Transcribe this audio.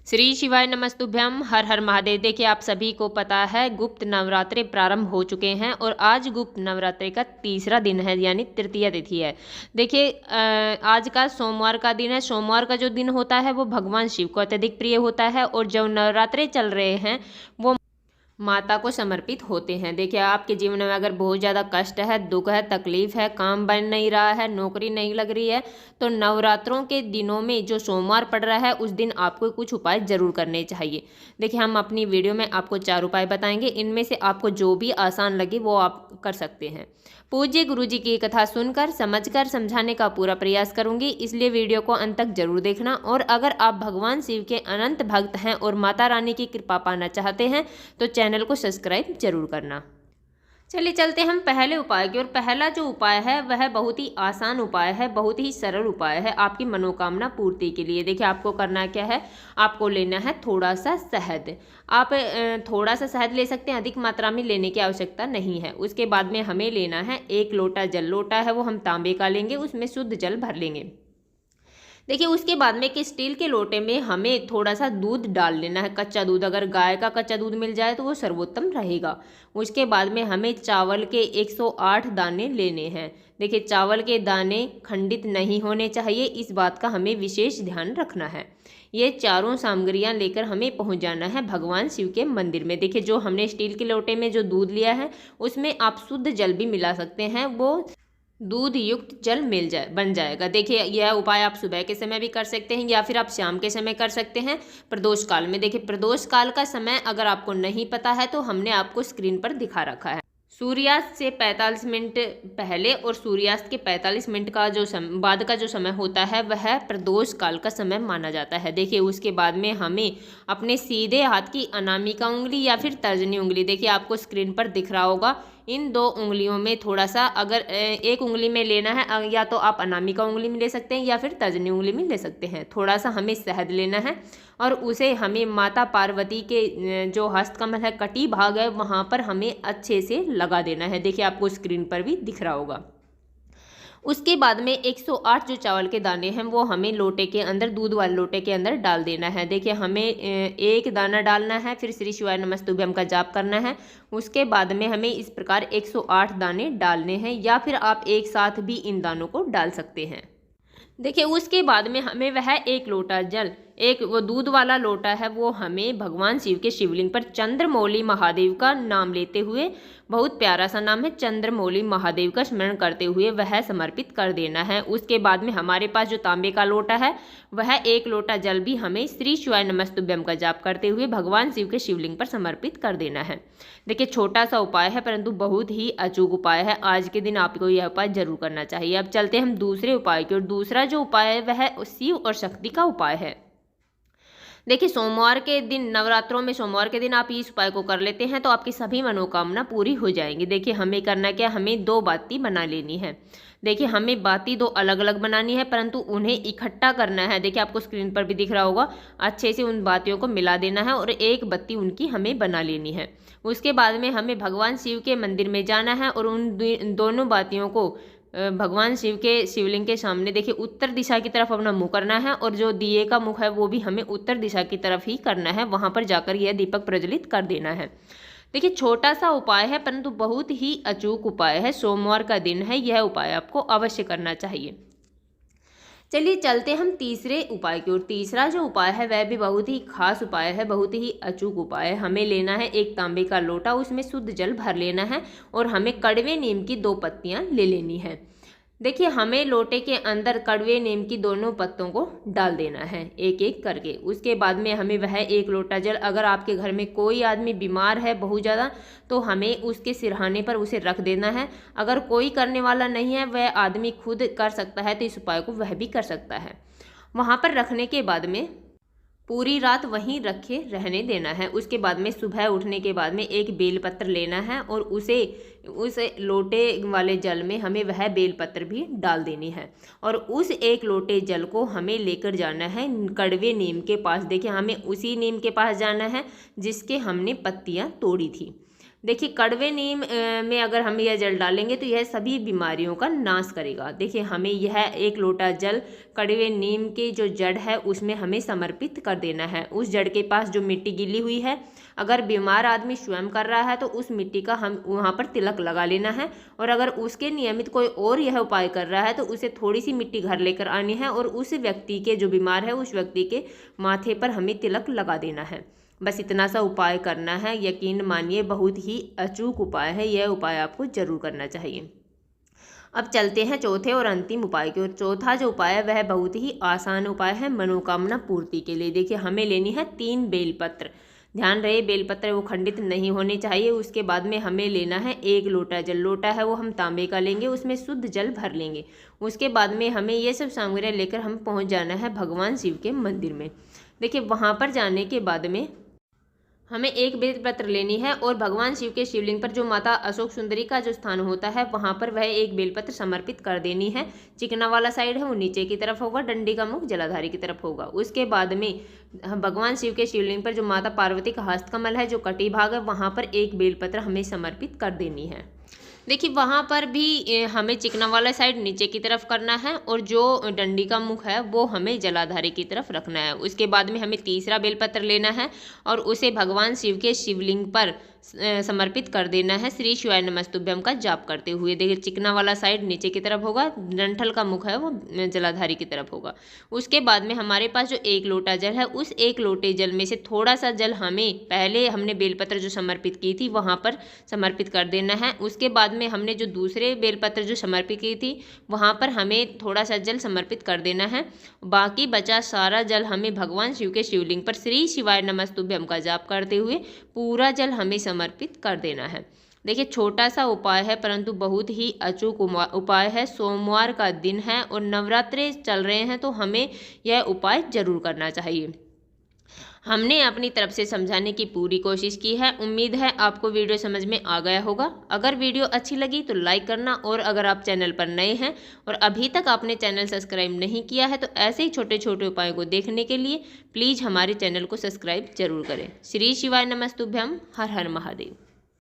श्री शिवाय नमस्तुभ्यम। हर हर महादेव। देखिए आप सभी को पता है गुप्त नवरात्रे प्रारंभ हो चुके हैं और आज गुप्त नवरात्रे का तीसरा दिन है, यानी तृतीया तिथि है। देखिए आज का सोमवार का दिन है। सोमवार का जो दिन होता है वो भगवान शिव को अत्यधिक प्रिय होता है और जो नवरात्रे चल रहे हैं वो माता को समर्पित होते हैं। देखिए आपके जीवन में अगर बहुत ज़्यादा कष्ट है, दुख है, तकलीफ है, काम बन नहीं रहा है, नौकरी नहीं लग रही है, तो नवरात्रों के दिनों में जो सोमवार पड़ रहा है उस दिन आपको कुछ उपाय जरूर करने चाहिए। देखिए हम अपनी वीडियो में आपको 4 उपाय बताएंगे, इनमें से आपको जो भी आसान लगे वो आप कर सकते हैं। पूज्य गुरु जी की कथा सुनकर समझकर समझाने का पूरा प्रयास करूंगी, इसलिए वीडियो को अंत तक जरूर देखना। और अगर आप भगवान शिव के अनंत भक्त हैं और माता रानी की कृपा पाना चाहते हैं तो चैनल को सब्सक्राइब जरूर करना। चलिए चलते हम पहले उपाय की ओर। पहला जो उपाय है वह बहुत ही आसान उपाय है, बहुत ही सरल उपाय है आपकी मनोकामना पूर्ति के लिए। देखिए आपको करना क्या है, आपको लेना है थोड़ा सा शहद। आप थोड़ा सा शहद ले सकते हैं, अधिक मात्रा में लेने की आवश्यकता नहीं है। उसके बाद में हमें लेना है 1 लोटा जल। लोटा है वो हम तांबे का लेंगे, उसमें शुद्ध जल भर लेंगे। देखिए उसके बाद में एक स्टील के लोटे में हमें थोड़ा सा दूध डाल लेना है, कच्चा दूध। अगर गाय का कच्चा दूध मिल जाए तो वो सर्वोत्तम रहेगा। उसके बाद में हमें चावल के 108 दाने लेने हैं। देखिए चावल के दाने खंडित नहीं होने चाहिए, इस बात का हमें विशेष ध्यान रखना है। ये चारों सामग्रियां लेकर हमें पहुंच जाना है भगवान शिव के मंदिर में। देखिए जो हमने स्टील के लोटे में जो दूध लिया है उसमें आप शुद्ध जल भी मिला सकते हैं, वो दूध युक्त जल बन जाएगा। देखिए यह उपाय आप सुबह के समय भी कर सकते हैं या फिर आप शाम के समय कर सकते हैं, प्रदोष काल में। देखिए प्रदोष काल का समय अगर आपको नहीं पता है तो हमने आपको स्क्रीन पर दिखा रखा है। सूर्यास्त से 45 मिनट पहले और सूर्यास्त के 45 मिनट का जो बाद का जो समय होता है वह प्रदोष काल का समय माना जाता है। देखिए उसके बाद में हमें अपने सीधे हाथ की अनामिका उंगली या फिर तर्जनी उंगली, देखिए आपको स्क्रीन पर दिख रहा होगा, इन 2 उंगलियों में थोड़ा सा, अगर एक उंगली में लेना है या तो आप अनामिका उंगली में ले सकते हैं या फिर तर्जनी उंगली में ले सकते हैं। थोड़ा सा हमें शहद लेना है और उसे हमें माता पार्वती के जो हस्तकमल है, कटी भाग है, वहाँ पर हमें अच्छे से लगा देना है। देखिए आपको स्क्रीन पर भी दिख रहा होगा। उसके बाद में 108 जो चावल के दाने हैं वो हमें लोटे के अंदर, दूध वाले लोटे के अंदर डाल देना है। देखिए हमें एक दाना डालना है, फिर श्री शिवाय नमस्तुभ्यम का जाप करना है। उसके बाद में हमें इस प्रकार 108 दाने डालने हैं या फिर आप एक साथ भी इन दानों को डाल सकते हैं। देखिए उसके बाद में हमें वह 1 लोटा जल, एक वो दूध वाला लोटा है, वो हमें भगवान शिव के शिवलिंग पर चंद्रमौली महादेव का नाम लेते हुए, बहुत प्यारा सा नाम है, चंद्रमौली महादेव का स्मरण करते हुए वह समर्पित कर देना है। उसके बाद में हमारे पास जो तांबे का लोटा है वह 1 लोटा जल भी हमें श्री शिवाय नमस्तुभ्यम का जाप करते हुए भगवान शिव के शिवलिंग पर समर्पित कर देना है। देखिए छोटा सा उपाय है परंतु बहुत ही अचूक उपाय है। आज के दिन आपको यह उपाय जरूर करना चाहिए। अब चलते हैं हम दूसरे उपाय की ओर। दूसरा जो उपाय है वह शिव और शक्ति का उपाय है। देखिए सोमवार के दिन, नवरात्रों में सोमवार के दिन आप इस उपाय को कर लेते हैं तो आपकी सभी मनोकामना पूरी हो जाएंगी। देखिए हमें करना क्या, हमें 2 बाती बना लेनी है। देखिए हमें बाती 2 अलग अलग बनानी है परंतु उन्हें इकट्ठा करना है। देखिए आपको स्क्रीन पर भी दिख रहा होगा, अच्छे से उन बातियों को मिला देना है और एक बत्ती उनकी हमें बना लेनी है। उसके बाद में हमें भगवान शिव के मंदिर में जाना है और उन दोनों बातियों को भगवान शिव के शिवलिंग के सामने, देखिए उत्तर दिशा की तरफ अपना मुंह करना है और जो दिए का मुख है वो भी हमें उत्तर दिशा की तरफ ही करना है। वहां पर जाकर यह दीपक प्रज्वलित कर देना है। देखिए छोटा सा उपाय है परंतु बहुत ही अचूक उपाय है। सोमवार का दिन है, यह उपाय आपको अवश्य करना चाहिए। चलिए चलते हम तीसरे उपाय की ओर। तीसरा जो उपाय है वह भी बहुत ही खास उपाय है, बहुत ही अचूक उपाय है। हमें लेना है 1 तांबे का लोटा, उसमें शुद्ध जल भर लेना है और हमें कड़वे नीम की 2 पत्तियां ले लेनी है। देखिए हमें लोटे के अंदर कड़वे नीम की दोनों पत्तों को डाल देना है एक एक करके। उसके बाद में हमें वह 1 लोटा जल, अगर आपके घर में कोई आदमी बीमार है बहुत ज़्यादा तो हमें उसके सिरहाने पर उसे रख देना है। अगर कोई करने वाला नहीं है, वह आदमी खुद कर सकता है तो इस उपाय को वह भी कर सकता है। वहाँ पर रखने के बाद में पूरी रात वहीं रखे रहने देना है। उसके बाद में सुबह उठने के बाद में एक बेलपत्र लेना है और उस लोटे वाले जल में हमें वह बेलपत्र भी डाल देनी है और उस 1 लोटे जल को हमें लेकर जाना है कड़वे नीम के पास। देखिए हमें उसी नीम के पास जाना है जिसके हमने पत्तियां तोड़ी थी। देखिए कड़वे नीम में अगर हम यह जल डालेंगे तो यह सभी बीमारियों का नाश करेगा। देखिए हमें यह 1 लोटा जल कड़वे नीम की जो जड़ है उसमें हमें समर्पित कर देना है। उस जड़ के पास जो मिट्टी गिली हुई है, अगर बीमार आदमी स्वयं कर रहा है तो उस मिट्टी का हम वहाँ पर तिलक लगा लेना है, और अगर उसके नियमित कोई और यह उपाय कर रहा है तो उसे थोड़ी सी मिट्टी घर लेकर आनी है और उस व्यक्ति के जो बीमार है उस व्यक्ति के माथे पर हमें तिलक लगा देना है। बस इतना सा उपाय करना है। यकीन मानिए बहुत ही अचूक उपाय है, यह उपाय आपको जरूर करना चाहिए। अब चलते हैं चौथे और अंतिम उपाय की ओर। चौथा जो उपाय है वह बहुत ही आसान उपाय है मनोकामना पूर्ति के लिए। देखिए हमें लेनी है 3 बेलपत्र। ध्यान रहे बेलपत्र वो खंडित नहीं होने चाहिए। उसके बाद में हमें लेना है 1 लोटा जल। लोटा है वो हम तांबे का लेंगे, उसमें शुद्ध जल भर लेंगे। उसके बाद में हमें ये सब सामग्रियाँ लेकर हम पहुँच जाना है भगवान शिव के मंदिर में। देखिए वहाँ पर जाने के बाद में हमें 1 बेलपत्र लेनी है और भगवान शिव के शिवलिंग पर जो माता अशोक सुंदरी का जो स्थान होता है वहाँ पर वह 1 बेलपत्र समर्पित कर देनी है। चिकना वाला साइड है वो नीचे की तरफ होगा, डंडी का मुख जलाधारी की तरफ होगा। उसके बाद में भगवान शिव के शिवलिंग पर जो माता पार्वती का हस्तकमल है, जो कटी भाग है, वहाँ पर 1 बेलपत्र हमें समर्पित कर देनी है। देखिए वहाँ पर भी हमें चिकना वाला साइड नीचे की तरफ करना है और जो डंडी का मुख है वो हमें जलाधारी की तरफ रखना है। उसके बाद में हमें तीसरा बेलपत्र लेना है और उसे भगवान शिव के शिवलिंग पर समर्पित कर देना है श्री शिवाय नमस्तुभ्यम का जाप करते हुए। देखिए चिकना वाला साइड नीचे की तरफ होगा, डंठल का मुख है वो जलाधारी की तरफ होगा। उसके बाद में हमारे पास जो 1 लोटा जल है उस 1 लोटे जल में से थोड़ा सा जल हमें पहले हमने बेलपत्र जो समर्पित की थी वहाँ पर समर्पित कर देना है। उसके बाद में हमने जो दूसरे बेलपत्र जो समर्पित की थी वहाँ पर हमें थोड़ा सा जल समर्पित कर देना है। बाकी बचा सारा जल हमें भगवान शिव के शिवलिंग पर श्री शिवाय नमस्तुभ्यम का जाप करते हुए पूरा जल हमें समर्पित कर देना है। देखिए छोटा सा उपाय है परंतु बहुत ही अचूक उपाय है। सोमवार का दिन है और नवरात्रे चल रहे हैं तो हमें यह उपाय जरूर करना चाहिए। हमने अपनी तरफ से समझाने की पूरी कोशिश की है। उम्मीद है आपको वीडियो समझ में आ गया होगा। अगर वीडियो अच्छी लगी तो लाइक करना, और अगर आप चैनल पर नए हैं और अभी तक आपने चैनल सब्सक्राइब नहीं किया है तो ऐसे ही छोटे छोटे उपायों को देखने के लिए प्लीज़ हमारे चैनल को सब्सक्राइब जरूर करें। श्री शिवाय नमस्तुभ्यम। हर हर महादेव।